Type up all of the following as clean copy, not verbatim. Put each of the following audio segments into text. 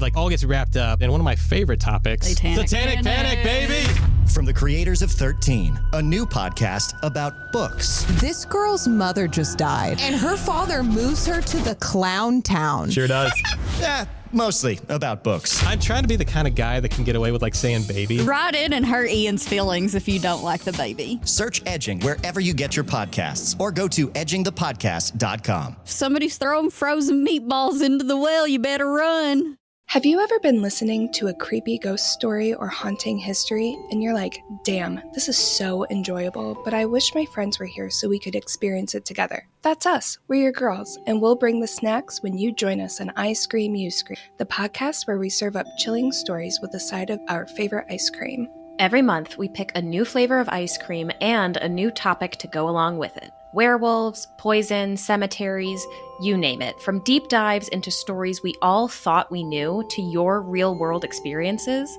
like all gets wrapped up in one of my favorite topics. Satanic Panic, baby! From the creators of 13, a new podcast about books. This girl's mother just died, and her father moves her to the clown town. Sure does. Yeah, mostly about books. I'm trying to be the kind of guy that can get away with like saying baby. Write in and hurt Ian's feelings if you don't like the baby. Search Edging wherever you get your podcasts or go to edgingthepodcast.com. If somebody's throwing frozen meatballs into the well, you better run. Have you ever been listening to a creepy ghost story or haunting history and you're like, damn, this is so enjoyable, but I wish my friends were here so we could experience it together? That's us. We're your girls, and we'll bring the snacks when you join us on I Scream, You Scream, the podcast where we serve up chilling stories with a side of our favorite ice cream. Every month, we pick a new flavor of ice cream and a new topic to go along with it. Werewolves, poison, cemeteries, you name it. From deep dives into stories we all thought we knew to your real-world experiences,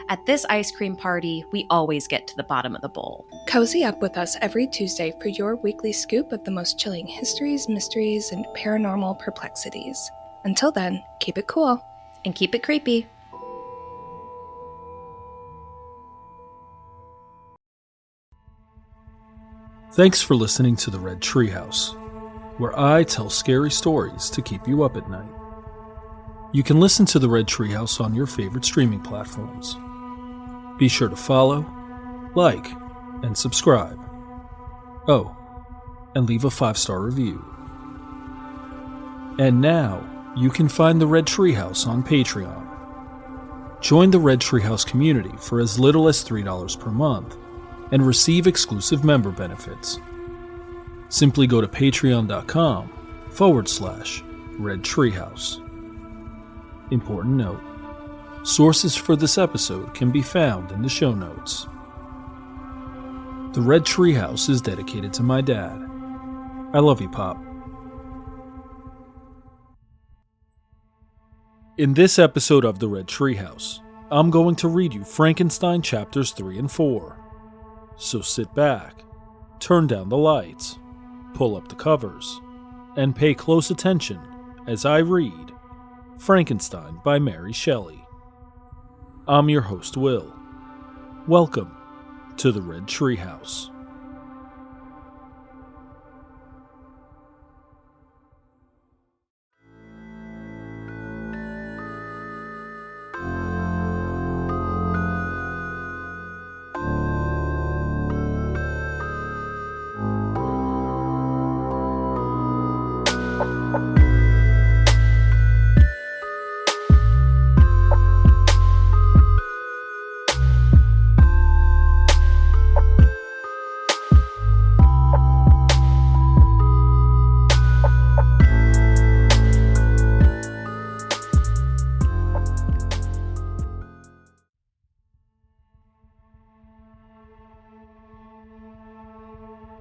at this ice cream party, we always get to the bottom of the bowl. Cozy up with us every Tuesday for your weekly scoop of the most chilling histories, mysteries, and paranormal perplexities. Until then, keep it cool. And keep it creepy. Thanks for listening to the Red Treehouse, where I tell scary stories to keep you up at night. You can listen to the Red Treehouse on your favorite streaming platforms. Be sure to follow, like, and subscribe. Oh, and leave a 5-star review. And now, you can find the Red Treehouse on Patreon. Join the Red Treehouse community for as little as $3 per month and receive exclusive member benefits. Simply go to patreon.com/Red Treehouse. Important note: sources for this episode can be found in the show notes. The Red Treehouse is dedicated to my dad. I love you, Pop. In this episode of the Red Treehouse, I'm going to read you Frankenstein chapters 3 and 4. So sit back, turn down the lights, pull up the covers, and pay close attention as I read Frankenstein by Mary Shelley. I'm your host, Will. Welcome to the Red Treehouse.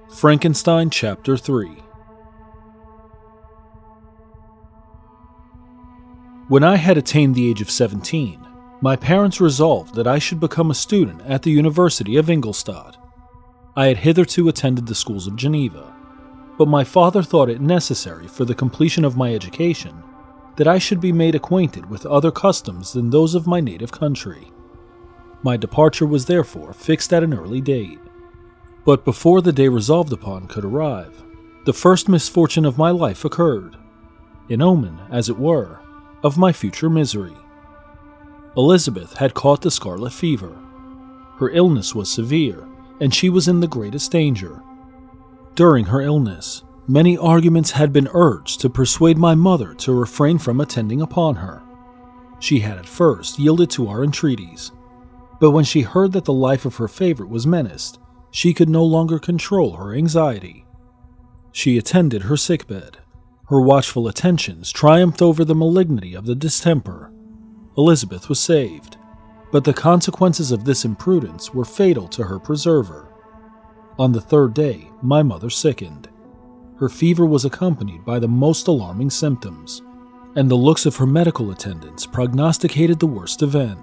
Frankenstein Chapter 3. When I had attained the age of 17, my parents resolved that I should become a student at the University of Ingolstadt. I had hitherto attended the schools of Geneva, but my father thought it necessary for the completion of my education that I should be made acquainted with other customs than those of my native country. My departure was therefore fixed at an early date. But before the day resolved upon could arrive, the first misfortune of my life occurred, an omen, as it were, of my future misery. Elizabeth had caught the scarlet fever. Her illness was severe, and she was in the greatest danger. During her illness, many arguments had been urged to persuade my mother to refrain from attending upon her. She had at first yielded to our entreaties, but when she heard that the life of her favorite was menaced, she could no longer control her anxiety. She attended her sickbed. Her watchful attentions triumphed over the malignity of the distemper. Elizabeth was saved, but the consequences of this imprudence were fatal to her preserver. On the third day, my mother sickened. Her fever was accompanied by the most alarming symptoms, and the looks of her medical attendants prognosticated the worst event.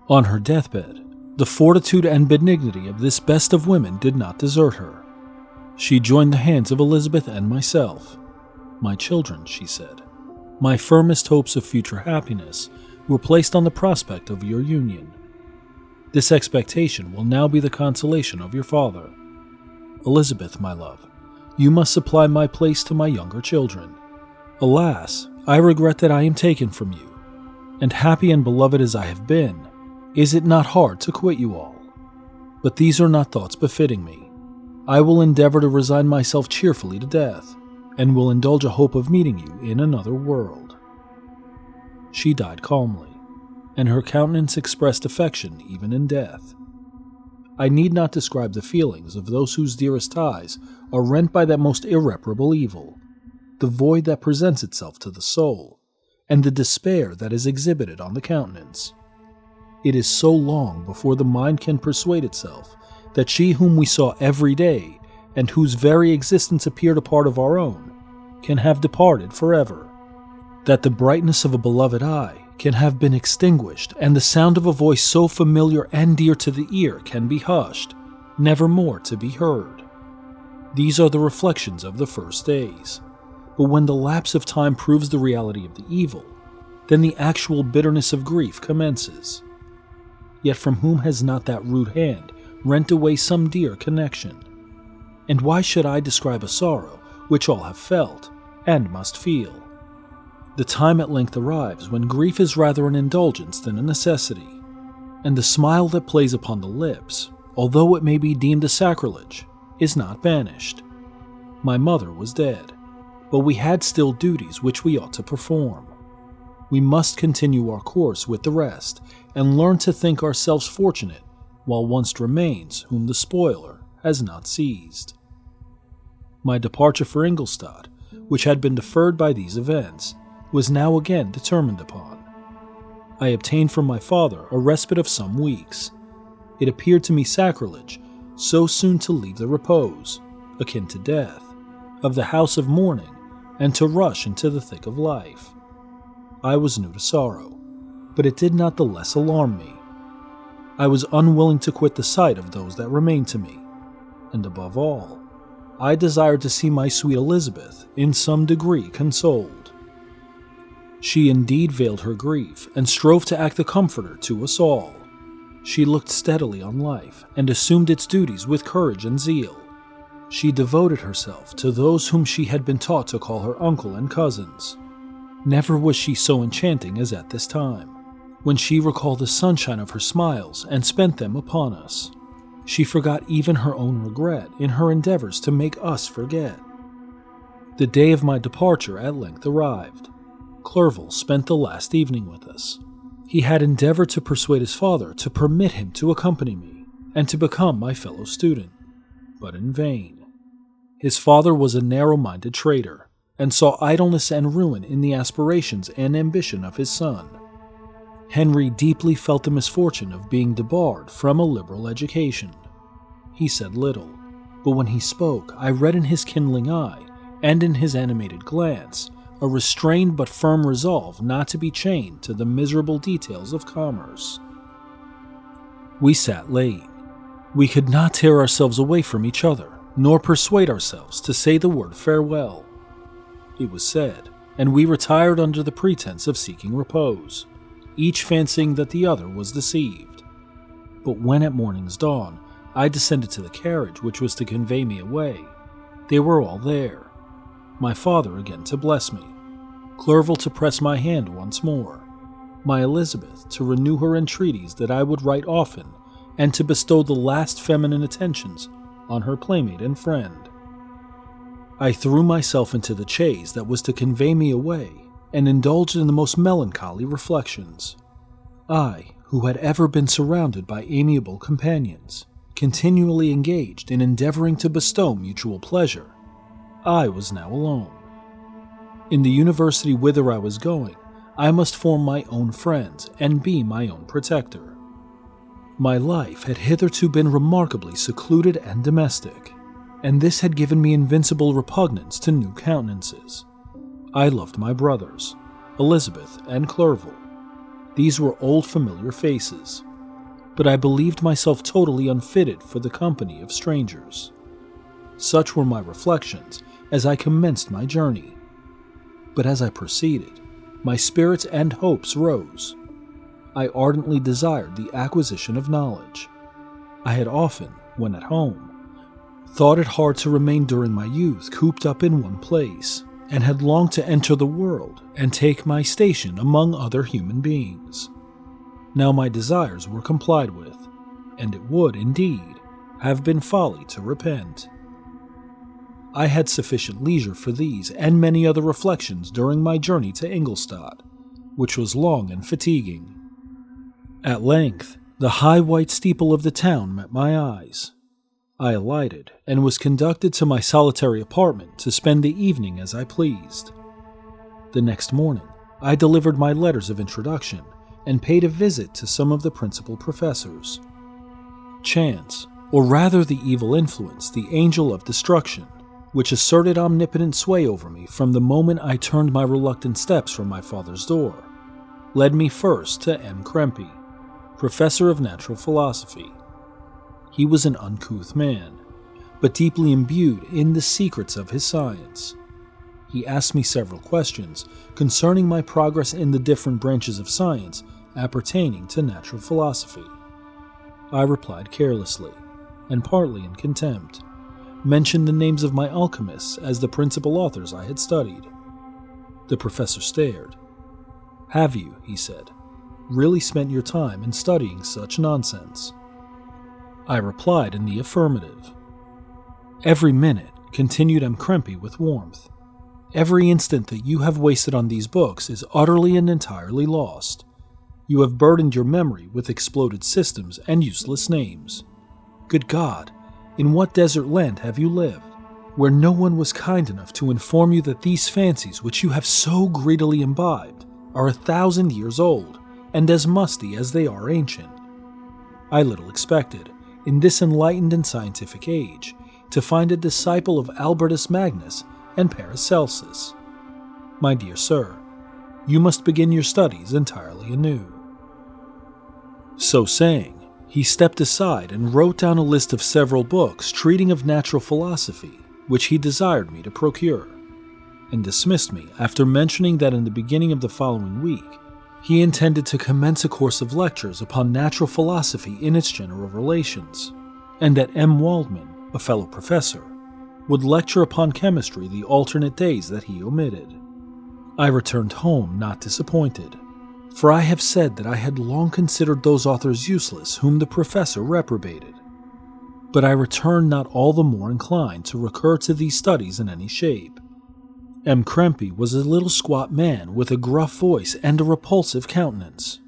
On her deathbed, the fortitude and benignity of this best of women did not desert her. She joined the hands of Elizabeth and myself. My children, she said, My firmest hopes of future happiness were placed on the prospect of your union. This expectation will now be the consolation of your father. Elizabeth, my love, you must supply my place to my younger children. Alas, I regret that I am taken from you, and happy and beloved as I have been, is it not hard to quit you all? But these are not thoughts befitting me. I will endeavor to resign myself cheerfully to death, and will indulge a hope of meeting you in another world. She died calmly, and her countenance expressed affection even in death. I need not describe the feelings of those whose dearest ties are rent by that most irreparable evil, the void that presents itself to the soul, and the despair that is exhibited on the countenance. It is so long before the mind can persuade itself that she whom we saw every day, and whose very existence appeared a part of our own, can have departed forever, that the brightness of a beloved eye can have been extinguished, and the sound of a voice so familiar and dear to the ear can be hushed, never more to be heard. These are the reflections of the first days. But when the lapse of time proves the reality of the evil, then the actual bitterness of grief commences. Yet from whom has not that rude hand rent away some dear connection? And why should I describe a sorrow which all have felt, and must feel? The time at length arrives when grief is rather an indulgence than a necessity, and the smile that plays upon the lips, although it may be deemed a sacrilege, is not banished. My mother was dead, but we had still duties which we ought to perform. We must continue our course with the rest, and learn to think ourselves fortunate while once remains whom the spoiler has not seized. My departure for Ingolstadt, which had been deferred by these events, was now again determined upon. I obtained from my father a respite of some weeks. It appeared to me sacrilege so soon to leave the repose, akin to death, of the house of mourning, and to rush into the thick of life. I was new to sorrow, but it did not the less alarm me. I was unwilling to quit the sight of those that remained to me, and above all, I desired to see my sweet Elizabeth in some degree consoled. She indeed veiled her grief, and strove to act the comforter to us all. She looked steadily on life, and assumed its duties with courage and zeal. She devoted herself to those whom she had been taught to call her uncle and cousins. Never was she so enchanting as at this time, when she recalled the sunshine of her smiles and spent them upon us. She forgot even her own regret in her endeavors to make us forget. The day of my departure at length arrived. Clerval spent the last evening with us. He had endeavored to persuade his father to permit him to accompany me, and to become my fellow student, but in vain. His father was a narrow-minded traitor, and saw idleness and ruin in the aspirations and ambition of his son. Henry deeply felt the misfortune of being debarred from a liberal education. He said little, but when he spoke, I read in his kindling eye, and in his animated glance, a restrained but firm resolve not to be chained to the miserable details of commerce. We sat late. We could not tear ourselves away from each other, nor persuade ourselves to say the word farewell. It was said, and we retired under the pretense of seeking repose, each fancying that the other was deceived. But when at morning's dawn I descended to the carriage which was to convey me away, they were all there. My father again to bless me, Clerval to press my hand once more, my Elizabeth to renew her entreaties that I would write often, and to bestow the last feminine attentions on her playmate and friend. I threw myself into the chaise that was to convey me away, and indulged in the most melancholy reflections. I, who had ever been surrounded by amiable companions, continually engaged in endeavoring to bestow mutual pleasure, I was now alone. In the university whither I was going, I must form my own friends and be my own protector. My life had hitherto been remarkably secluded and domestic, and this had given me invincible repugnance to new countenances. I loved my brothers, Elizabeth and Clerval. These were old familiar faces, but I believed myself totally unfitted for the company of strangers. Such were my reflections as I commenced my journey. But as I proceeded, my spirits and hopes rose. I ardently desired the acquisition of knowledge. I had often, when at home, thought it hard to remain during my youth cooped up in one place, and had longed to enter the world and take my station among other human beings. Now my desires were complied with, and it would, indeed, have been folly to repent. I had sufficient leisure for these and many other reflections during my journey to Ingolstadt, which was long and fatiguing. At length, the high white steeple of the town met my eyes. I alighted and was conducted to my solitary apartment to spend the evening as I pleased. The next morning, I delivered my letters of introduction and paid a visit to some of the principal professors. Chance, or rather the evil influence, the angel of destruction, which asserted omnipotent sway over me from the moment I turned my reluctant steps from my father's door, led me first to M. Krempe, professor of natural philosophy. He was an uncouth man, but deeply imbued in the secrets of his science. He asked me several questions concerning my progress in the different branches of science appertaining to natural philosophy. I replied carelessly, and partly in contempt, mentioned the names of my alchemists as the principal authors I had studied. The professor stared. "Have you," he said, "really spent your time in studying such nonsense?" I replied in the affirmative. "Every minute," continued M. Krempe with warmth, "every instant that you have wasted on these books is utterly and entirely lost. You have burdened your memory with exploded systems and useless names. Good God, in what desert land have you lived, where no one was kind enough to inform you that these fancies which you have so greedily imbibed are 1,000 years old, and as musty as they are ancient? I little expected, in this enlightened and scientific age, to find a disciple of Albertus Magnus and Paracelsus. My dear sir, you must begin your studies entirely anew." So saying, he stepped aside and wrote down a list of several books treating of natural philosophy, which he desired me to procure, and dismissed me after mentioning that in the beginning of the following week, he intended to commence a course of lectures upon natural philosophy in its general relations, and that M. Waldman, a fellow professor, would lecture upon chemistry the alternate days that he omitted. I returned home not disappointed, for I have said that I had long considered those authors useless whom the professor reprobated. But I returned not all the more inclined to recur to these studies in any shape. M. Krempe was a little squat man with a gruff voice and a repulsive countenance.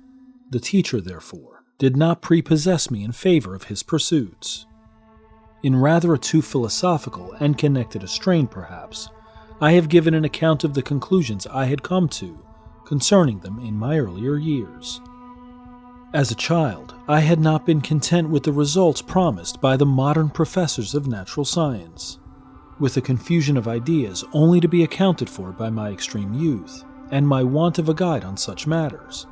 The teacher, therefore, did not prepossess me in favor of his pursuits. In rather a too philosophical and connected a strain, perhaps, I have given an account of the conclusions I had come to concerning them in my earlier years. As a child, I had not been content with the results promised by the modern professors of natural science, with a confusion of ideas only to be accounted for by my extreme youth and my want of a guide on such matters.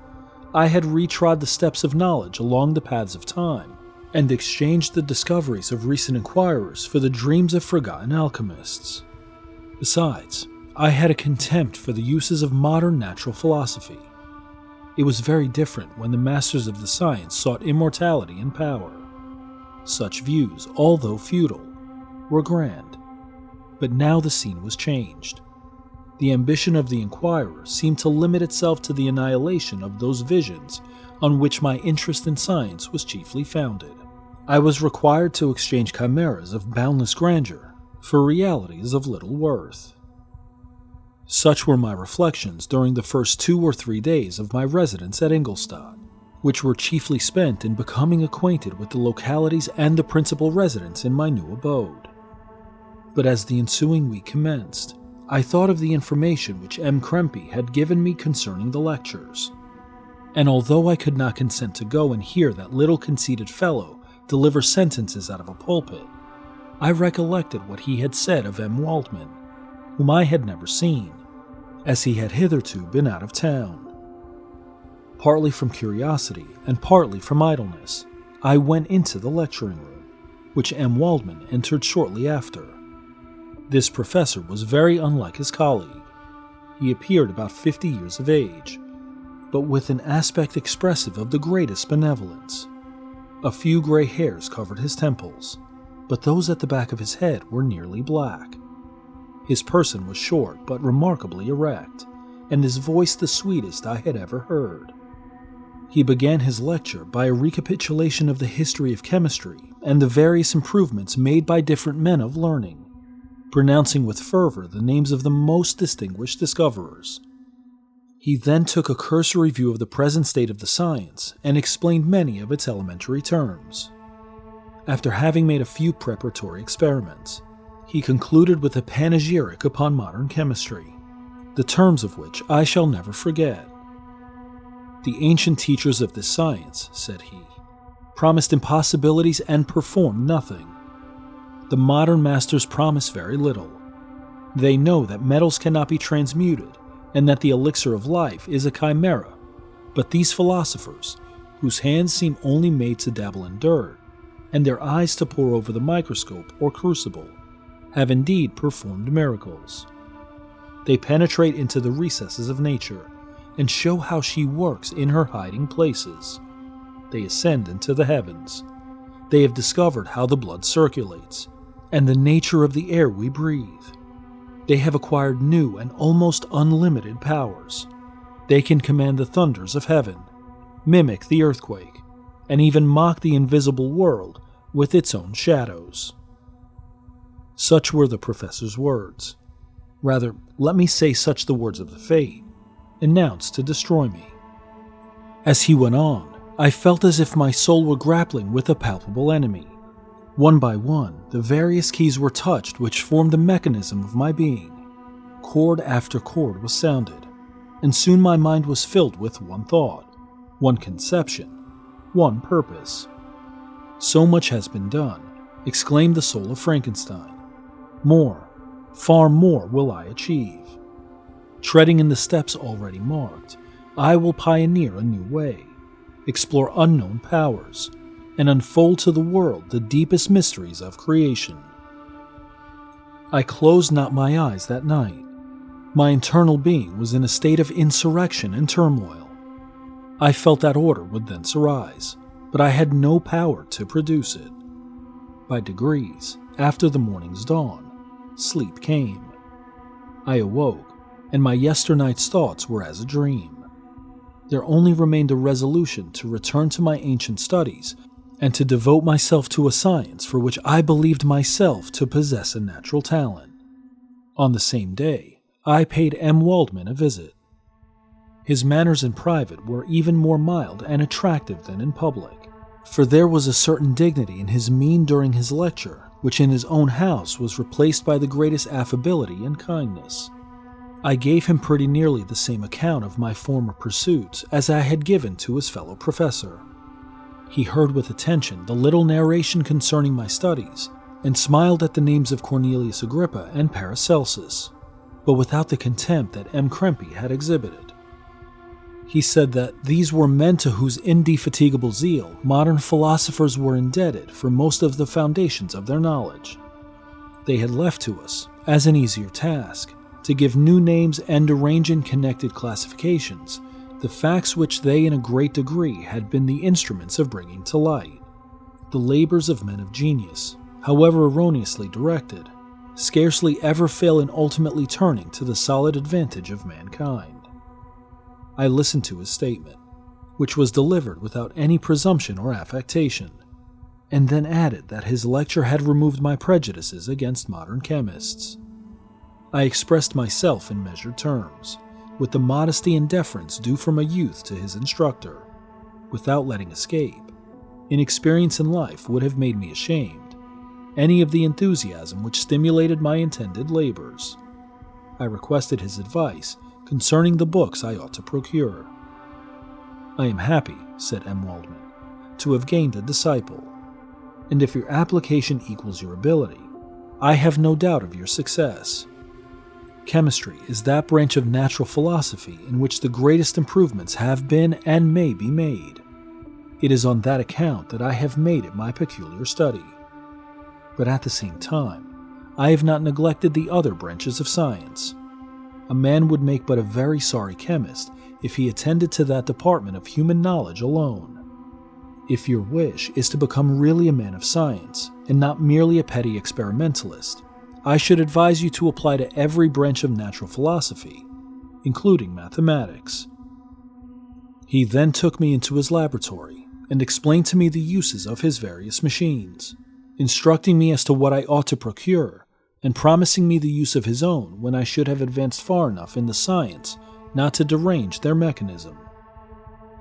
I had retrod the steps of knowledge along the paths of time, and exchanged the discoveries of recent inquirers for the dreams of forgotten alchemists. Besides, I had a contempt for the uses of modern natural philosophy. It was very different when the masters of the science sought immortality and power. Such views, although futile, were grand. But now the scene was changed. The ambition of the inquirer seemed to limit itself to the annihilation of those visions on which my interest in science was chiefly founded. I was required to exchange chimeras of boundless grandeur for realities of little worth. Such were my reflections during the first 2 or 3 days of my residence at Ingolstadt, which were chiefly spent in becoming acquainted with the localities and the principal residents in my new abode. But as the ensuing week commenced, I thought of the information which M. Krempe had given me concerning the lectures, and although I could not consent to go and hear that little conceited fellow deliver sentences out of a pulpit, I recollected what he had said of M. Waldman, whom I had never seen, as he had hitherto been out of town. Partly from curiosity and partly from idleness, I went into the lecturing room, which M. Waldman entered shortly after. This professor was very unlike his colleague. He appeared about 50 years of age, but with an aspect expressive of the greatest benevolence. A few gray hairs covered his temples, but those at the back of his head were nearly black. His person was short but remarkably erect, and his voice the sweetest I had ever heard. He began his lecture by a recapitulation of the history of chemistry and the various improvements made by different men of learning, pronouncing with fervor the names of the most distinguished discoverers. He then took a cursory view of the present state of the science and explained many of its elementary terms. After having made a few preparatory experiments, he concluded with a panegyric upon modern chemistry, the terms of which I shall never forget. "The ancient teachers of this science," said he, "promised impossibilities and performed nothing. The modern masters promise very little. They know that metals cannot be transmuted and that the elixir of life is a chimera, but these philosophers, whose hands seem only made to dabble in dirt, and their eyes to pore over the microscope or crucible, have indeed performed miracles. They penetrate into the recesses of nature, and show how she works in her hiding places. They ascend into the heavens. They have discovered how the blood circulates, and the nature of the air we breathe. They have acquired new and almost unlimited powers. They can command the thunders of heaven, mimic the earthquake, and even mock the invisible world with its own shadows." Such were the professor's words. Rather, let me say such the words of the fate, announced to destroy me. As he went on, I felt as if my soul were grappling with a palpable enemy. One by one, the various keys were touched which formed the mechanism of my being. Chord after chord was sounded, and soon my mind was filled with one thought, one conception, one purpose. "So much has been done," exclaimed the soul of Frankenstein. "More, far more will I achieve. Treading in the steps already marked, I will pioneer a new way, explore unknown powers, and unfold to the world the deepest mysteries of creation." I closed not my eyes that night. My internal being was in a state of insurrection and turmoil. I felt that order would thence arise, but I had no power to produce it. By degrees, after the morning's dawn, sleep came. I awoke, and my yesternight's thoughts were as a dream. There only remained a resolution to return to my ancient studies and to devote myself to a science for which I believed myself to possess a natural talent. On the same day, I paid M. Waldman a visit. His manners in private were even more mild and attractive than in public, for there was a certain dignity in his mien during his lecture, which in his own house was replaced by the greatest affability and kindness. I gave him pretty nearly the same account of my former pursuits as I had given to his fellow professor. He heard with attention the little narration concerning my studies, and smiled at the names of Cornelius Agrippa and Paracelsus, but without the contempt that M. Krempe had exhibited. He said that these were men to whose indefatigable zeal modern philosophers were indebted for most of the foundations of their knowledge. They had left to us, as an easier task, to give new names and arrange in connected classifications the facts which they in a great degree had been the instruments of bringing to light. The labors of men of genius, however erroneously directed, scarcely ever fail in ultimately turning to the solid advantage of mankind. I listened to his statement, which was delivered without any presumption or affectation, and then added that his lecture had removed my prejudices against modern chemists. I expressed myself in measured terms, with the modesty and deference due from a youth to his instructor, without letting escape, inexperience in life would have made me ashamed, any of the enthusiasm which stimulated my intended labors. I requested his advice concerning the books I ought to procure. "I am happy," said M. Waldman, "to have gained a disciple, and if your application equals your ability, I have no doubt of your success. Chemistry is that branch of natural philosophy in which the greatest improvements have been and may be made. It is on that account that I have made it my peculiar study. But at the same time, I have not neglected the other branches of science. a man would make but a very sorry chemist if he attended to that department of human knowledge alone. If your wish is to become really a man of science, and not merely a petty experimentalist, I should advise you to apply to every branch of natural philosophy, including mathematics. He then took me into his laboratory and explained to me the uses of his various machines, instructing me as to what I ought to procure, and promising me the use of his own when I should have advanced far enough in the science not to derange their mechanism.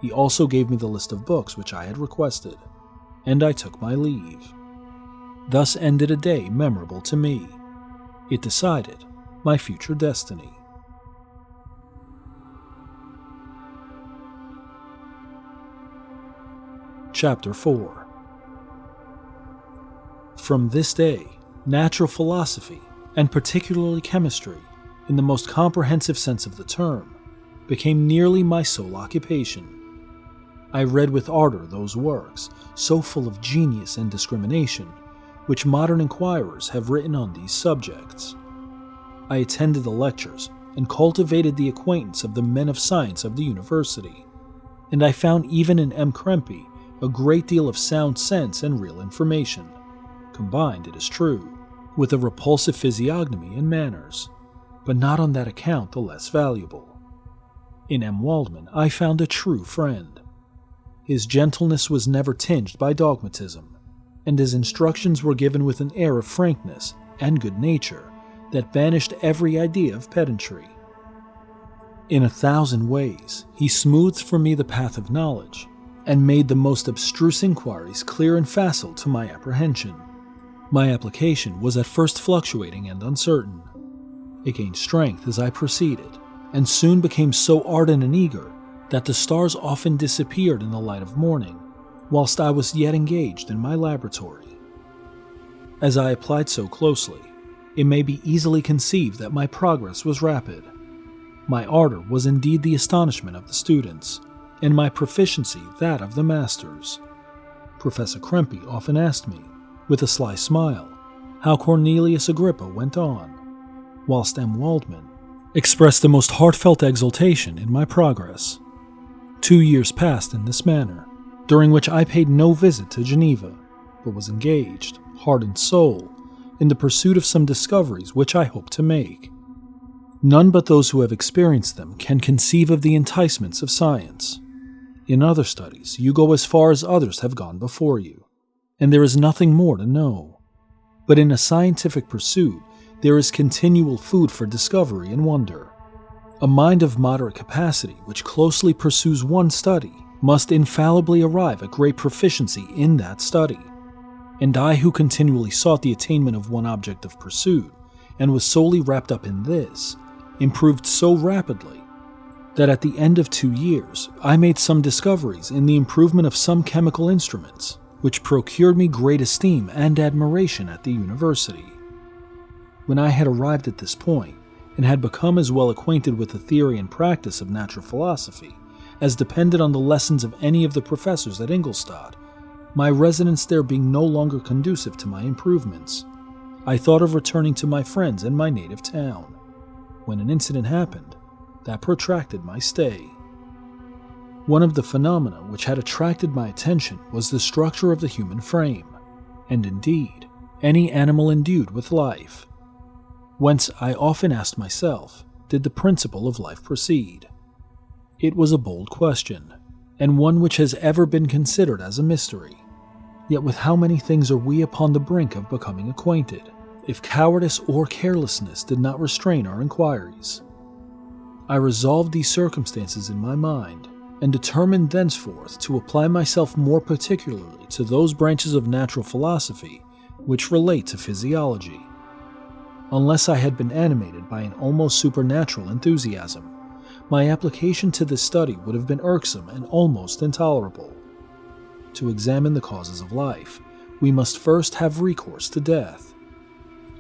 He also gave me the list of books which I had requested, and I took my leave. Thus ended a day memorable to me. It decided my future destiny. Chapter 4. From this day, natural philosophy, and particularly chemistry, in the most comprehensive sense of the term, became nearly my sole occupation. I read with ardor those works, so full of genius and discrimination, which modern inquirers have written on these subjects. I attended the lectures and cultivated the acquaintance of the men of science of the university, and I found even in M. Krempe a great deal of sound sense and real information, combined, it is true, with a repulsive physiognomy and manners, but not on that account the less valuable. In M. Waldman I found a true friend. His gentleness was never tinged by dogmatism, and his instructions were given with an air of frankness and good nature that banished every idea of pedantry. In 1,000 ways, he smoothed for me the path of knowledge, and made the most abstruse inquiries clear and facile to my apprehension. My application was at first fluctuating and uncertain. It gained strength as I proceeded, and soon became so ardent and eager that the stars often disappeared in the light of morning, whilst I was yet engaged in my laboratory. As I applied so closely, it may be easily conceived that my progress was rapid. My ardor was indeed the astonishment of the students, and my proficiency that of the masters. Professor Krempe often asked me, with a sly smile, how Cornelius Agrippa went on, whilst M. Waldman expressed the most heartfelt exultation in my progress. 2 years passed in this manner, during which I paid no visit to Geneva, but was engaged, heart and soul, in the pursuit of some discoveries which I hope to make. None but those who have experienced them can conceive of the enticements of science. In other studies, you go as far as others have gone before you, and there is nothing more to know. But in a scientific pursuit, there is continual food for discovery and wonder. A mind of moderate capacity which closely pursues one study must infallibly arrive at great proficiency in that study. And I, who continually sought the attainment of one object of pursuit, and was solely wrapped up in this, improved so rapidly that at the end of 2 years I made some discoveries in the improvement of some chemical instruments, which procured me great esteem and admiration at the university. When I had arrived at this point, and had become as well acquainted with the theory and practice of natural philosophy as depended on the lessons of any of the professors at Ingolstadt, my residence there being no longer conducive to my improvements, I thought of returning to my friends in my native town, when an incident happened that protracted my stay. One of the phenomena which had attracted my attention was the structure of the human frame, and indeed, any animal endued with life. Whence I often asked myself, did the principle of life proceed? It was a bold question, and one which has ever been considered as a mystery. Yet with how many things are we upon the brink of becoming acquainted, if cowardice or carelessness did not restrain our inquiries? I resolved these circumstances in my mind, and determined thenceforth to apply myself more particularly to those branches of natural philosophy which relate to physiology. Unless I had been animated by an almost supernatural enthusiasm, my application to this study would have been irksome and almost intolerable. To examine the causes of life, we must first have recourse to death.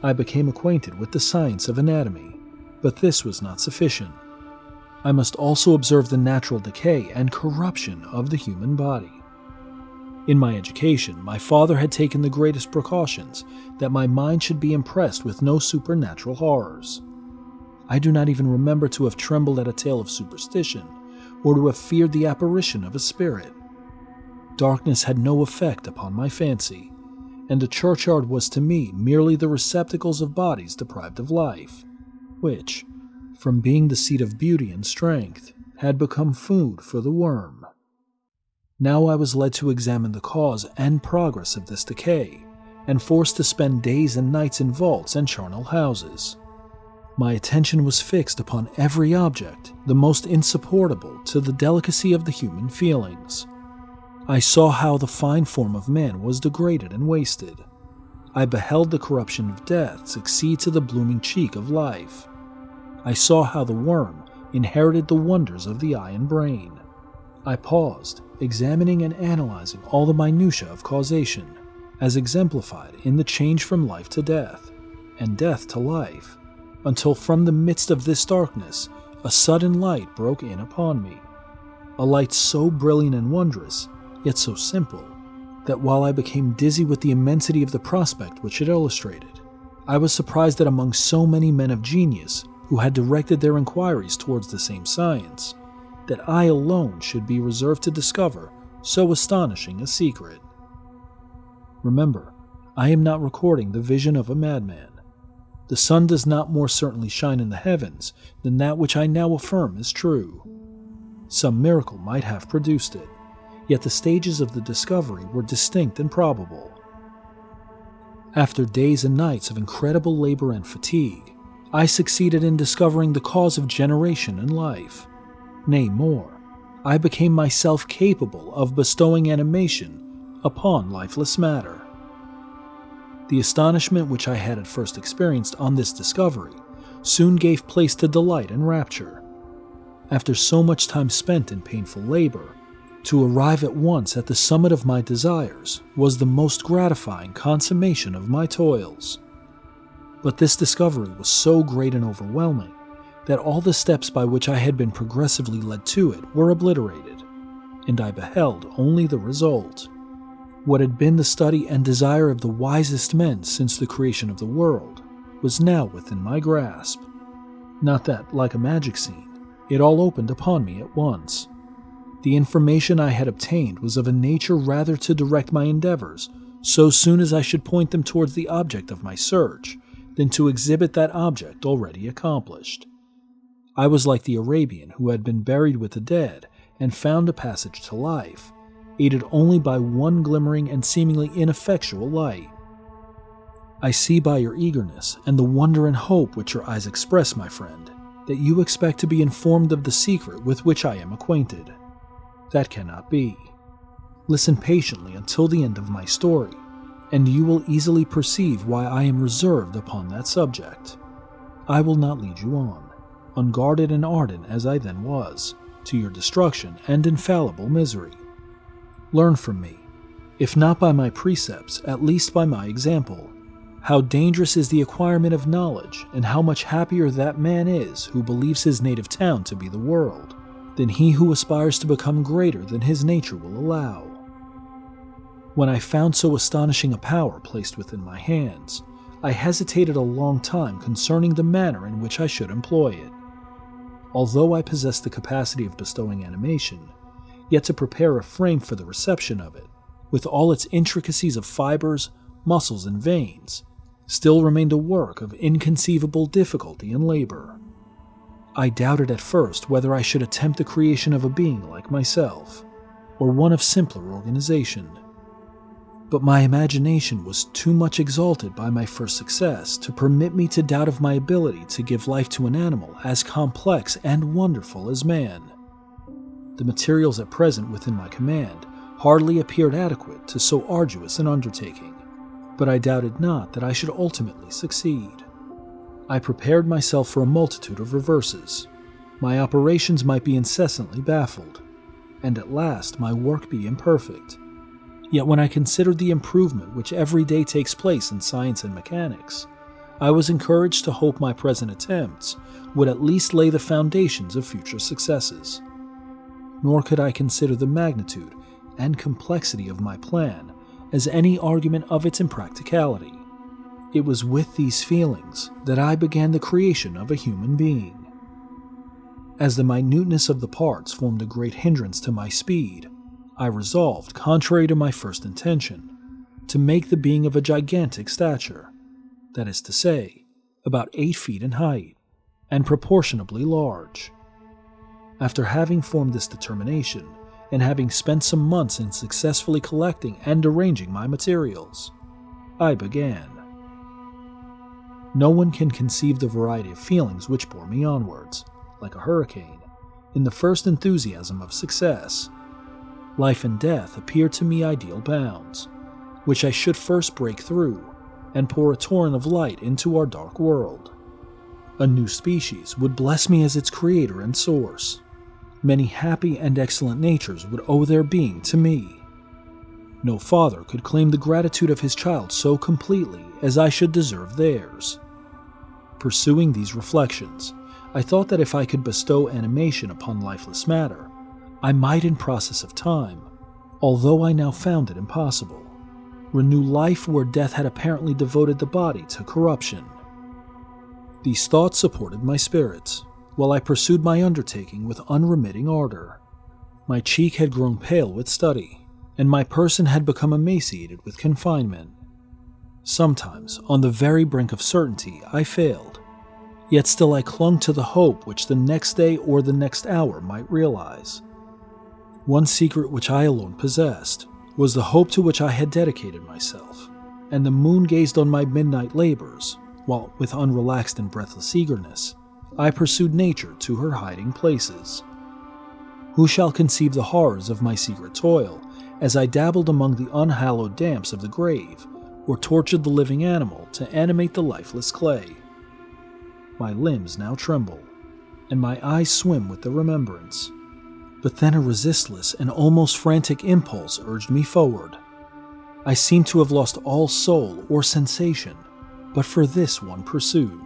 I became acquainted with the science of anatomy, but this was not sufficient. I must also observe the natural decay and corruption of the human body. In my education, my father had taken the greatest precautions that my mind should be impressed with no supernatural horrors. I do not even remember to have trembled at a tale of superstition, or to have feared the apparition of a spirit. Darkness had no effect upon my fancy, and a churchyard was to me merely the receptacles of bodies deprived of life, which, from being the seat of beauty and strength, had become food for the worm. Now I was led to examine the cause and progress of this decay, and forced to spend days and nights in vaults and charnel houses. My attention was fixed upon every object, the most insupportable to the delicacy of the human feelings. I saw how the fine form of man was degraded and wasted. I beheld the corruption of death succeed to the blooming cheek of life. I saw how the worm inherited the wonders of the eye and brain. I paused, examining and analyzing all the minutiae of causation, as exemplified in the change from life to death, and death to life, until from the midst of this darkness a sudden light broke in upon me. A light so brilliant and wondrous, yet so simple, that while I became dizzy with the immensity of the prospect which it illustrated, I was surprised that among so many men of genius who had directed their inquiries towards the same science, that I alone should be reserved to discover so astonishing a secret. Remember, I am not recording the vision of a madman. The sun does not more certainly shine in the heavens than that which I now affirm is true. Some miracle might have produced it, yet the stages of the discovery were distinct and probable. After days and nights of incredible labor and fatigue, I succeeded in discovering the cause of generation and life. Nay, more, I became myself capable of bestowing animation upon lifeless matter. The astonishment which I had at first experienced on this discovery soon gave place to delight and rapture. After so much time spent in painful labor, to arrive at once at the summit of my desires was the most gratifying consummation of my toils. But this discovery was so great and overwhelming that all the steps by which I had been progressively led to it were obliterated, and I beheld only the result. What had been the study and desire of the wisest men since the creation of the world was now within my grasp. Not that, like a magic scene, it all opened upon me at once. The information I had obtained was of a nature rather to direct my endeavors so soon as I should point them towards the object of my search, than to exhibit that object already accomplished. I was like the Arabian who had been buried with the dead and found a passage to life, aided only by one glimmering and seemingly ineffectual light. I see by your eagerness and the wonder and hope which your eyes express, my friend, that you expect to be informed of the secret with which I am acquainted. That cannot be. Listen patiently until the end of my story, and you will easily perceive why I am reserved upon that subject. I will not lead you on, unguarded and ardent as I then was, to your destruction and infallible misery. Learn from me, if not by my precepts, at least by my example, how dangerous is the acquirement of knowledge, and how much happier that man is who believes his native town to be the world, than he who aspires to become greater than his nature will allow. When I found so astonishing a power placed within my hands, I hesitated a long time concerning the manner in which I should employ it. Although I possessed the capacity of bestowing animation, yet to prepare a frame for the reception of it, with all its intricacies of fibers, muscles, and veins, still remained a work of inconceivable difficulty and labor. I doubted at first whether I should attempt the creation of a being like myself, or one of simpler organization. But my imagination was too much exalted by my first success to permit me to doubt of my ability to give life to an animal as complex and wonderful as man. The materials at present within my command hardly appeared adequate to so arduous an undertaking, but I doubted not that I should ultimately succeed. I prepared myself for a multitude of reverses. My operations might be incessantly baffled, and at last my work be imperfect. Yet when I considered the improvement which every day takes place in science and mechanics, I was encouraged to hope my present attempts would at least lay the foundations of future successes. Nor could I consider the magnitude and complexity of my plan as any argument of its impracticality. It was with these feelings that I began the creation of a human being. As the minuteness of the parts formed a great hindrance to my speed, I resolved, contrary to my first intention, to make the being of a gigantic stature, that is to say, about 8 feet in height, and proportionably large. After having formed this determination, and having spent some months in successfully collecting and arranging my materials, I began. No one can conceive the variety of feelings which bore me onwards, like a hurricane, in the first enthusiasm of success. Life and death appeared to me ideal bounds, which I should first break through, and pour a torrent of light into our dark world. A new species would bless me as its creator and source. Many happy and excellent natures would owe their being to me. No father could claim the gratitude of his child so completely as I should deserve theirs. Pursuing these reflections, I thought that if I could bestow animation upon lifeless matter, I might in process of time, although I now found it impossible, renew life where death had apparently devoted the body to corruption. These thoughts supported my spirits, while I pursued my undertaking with unremitting ardor. My cheek had grown pale with study, and my person had become emaciated with confinement. Sometimes, on the very brink of certainty, I failed, yet still I clung to the hope which the next day or the next hour might realize. One secret which I alone possessed was the hope to which I had dedicated myself, and the moon gazed on my midnight labors, while with unrelaxed and breathless eagerness, I pursued nature to her hiding places. Who shall conceive the horrors of my secret toil, as I dabbled among the unhallowed damps of the grave, or tortured the living animal to animate the lifeless clay? My limbs now tremble, and my eyes swim with the remembrance. But then a resistless and almost frantic impulse urged me forward. I seemed to have lost all soul or sensation, but for this one pursuit.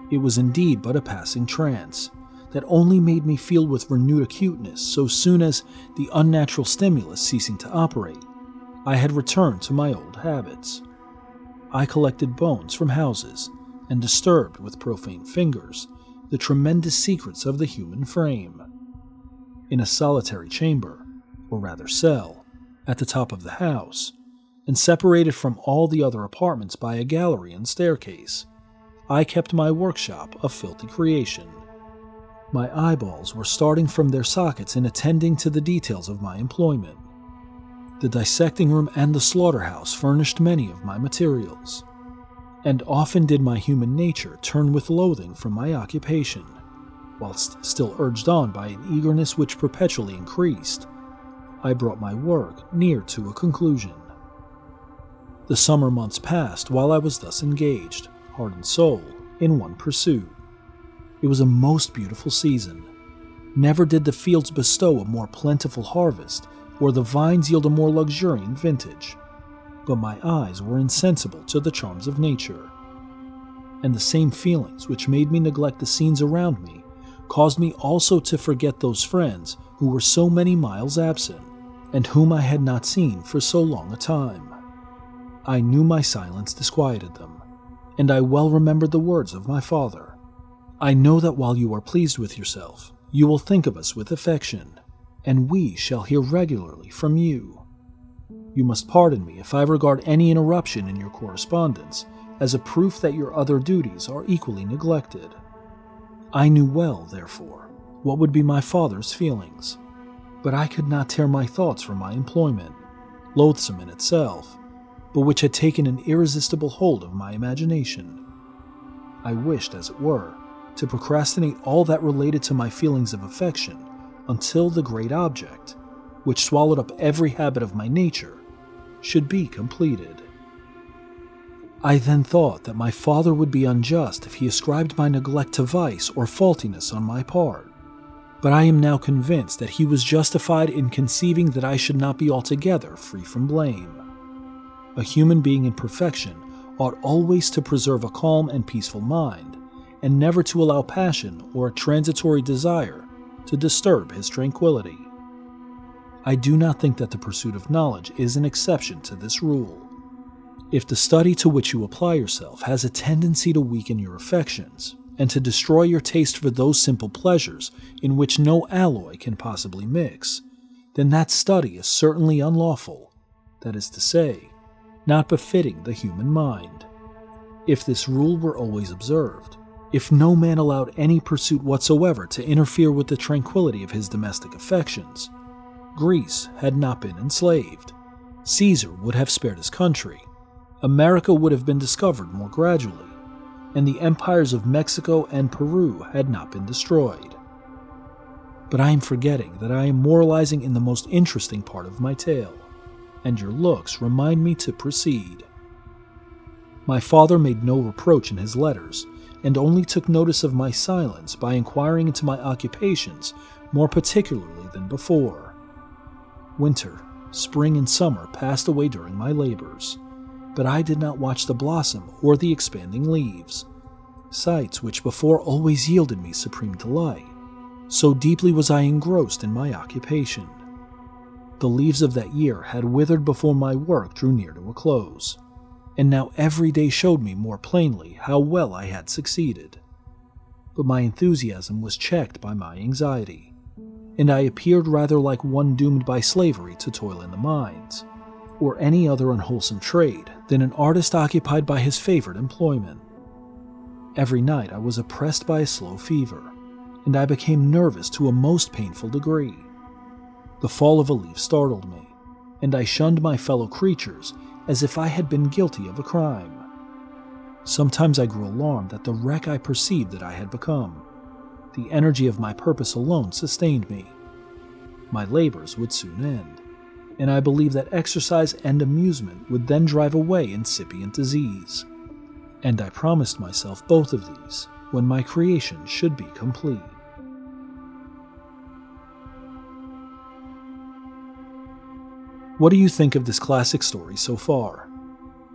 It was indeed but a passing trance, that only made me feel with renewed acuteness so soon as, the unnatural stimulus ceasing to operate, I had returned to my old habits. I collected bones from houses, and disturbed with profane fingers the tremendous secrets of the human frame. In a solitary chamber, or rather cell, at the top of the house, and separated from all the other apartments by a gallery and staircase, I kept my workshop of filthy creation. My eyeballs were starting from their sockets in attending to the details of my employment. The dissecting room and the slaughterhouse furnished many of my materials, and often did my human nature turn with loathing from my occupation, whilst still urged on by an eagerness which perpetually increased. I brought my work near to a conclusion. The summer months passed while I was thus engaged, heart and soul, in one pursuit. It was a most beautiful season. Never did the fields bestow a more plentiful harvest, or the vines yield a more luxuriant vintage. But my eyes were insensible to the charms of nature, and the same feelings which made me neglect the scenes around me caused me also to forget those friends who were so many miles absent, and whom I had not seen for so long a time. I knew my silence disquieted them, and I well remembered the words of my father. I know that while you are pleased with yourself, you will think of us with affection, and we shall hear regularly from you. You must pardon me if I regard any interruption in your correspondence as a proof that your other duties are equally neglected. I knew well, therefore, what would be my father's feelings, but I could not tear my thoughts from my employment, loathsome in itself, but which had taken an irresistible hold of my imagination. I wished, as it were, to procrastinate all that related to my feelings of affection until the great object, which swallowed up every habit of my nature, should be completed. I then thought that my father would be unjust if he ascribed my neglect to vice or faultiness on my part, but I am now convinced that he was justified in conceiving that I should not be altogether free from blame. A human being in perfection ought always to preserve a calm and peaceful mind, and never to allow passion or a transitory desire to disturb his tranquility. I do not think that the pursuit of knowledge is an exception to this rule. If the study to which you apply yourself has a tendency to weaken your affections and to destroy your taste for those simple pleasures in which no alloy can possibly mix, then that study is certainly unlawful, that is to say, not befitting the human mind. If this rule were always observed, if no man allowed any pursuit whatsoever to interfere with the tranquility of his domestic affections, Greece had not been enslaved, Caesar would have spared his country, America would have been discovered more gradually, and the empires of Mexico and Peru had not been destroyed. But I am forgetting that I am moralizing in the most interesting part of my tale, and your looks remind me to proceed. My father made no reproach in his letters, and only took notice of my silence by inquiring into my occupations more particularly than before. Winter, spring, and summer passed away during my labors, but I did not watch the blossom or the expanding leaves, sights which before always yielded me supreme delight, so deeply was I engrossed in my occupation. The leaves of that year had withered before my work drew near to a close, and now every day showed me more plainly how well I had succeeded. But my enthusiasm was checked by my anxiety, and I appeared rather like one doomed by slavery to toil in the mines, or any other unwholesome trade, than an artist occupied by his favorite employment. Every night I was oppressed by a slow fever, and I became nervous to a most painful degree. The fall of a leaf startled me, and I shunned my fellow creatures as if I had been guilty of a crime. Sometimes I grew alarmed at the wreck I perceived that I had become. The energy of my purpose alone sustained me. My labors would soon end, and I believed that exercise and amusement would then drive away incipient disease. And I promised myself both of these when my creation should be complete. What do you think of this classic story so far?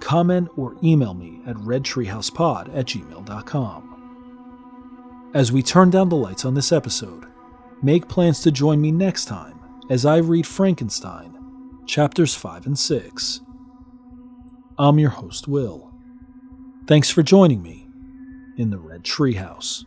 Comment or email me at redtreehousepod@gmail.com. As we turn down the lights on this episode, make plans to join me next time as I read Frankenstein, chapters 5 and 6. I'm your host, Will. Thanks for joining me in the Red Treehouse.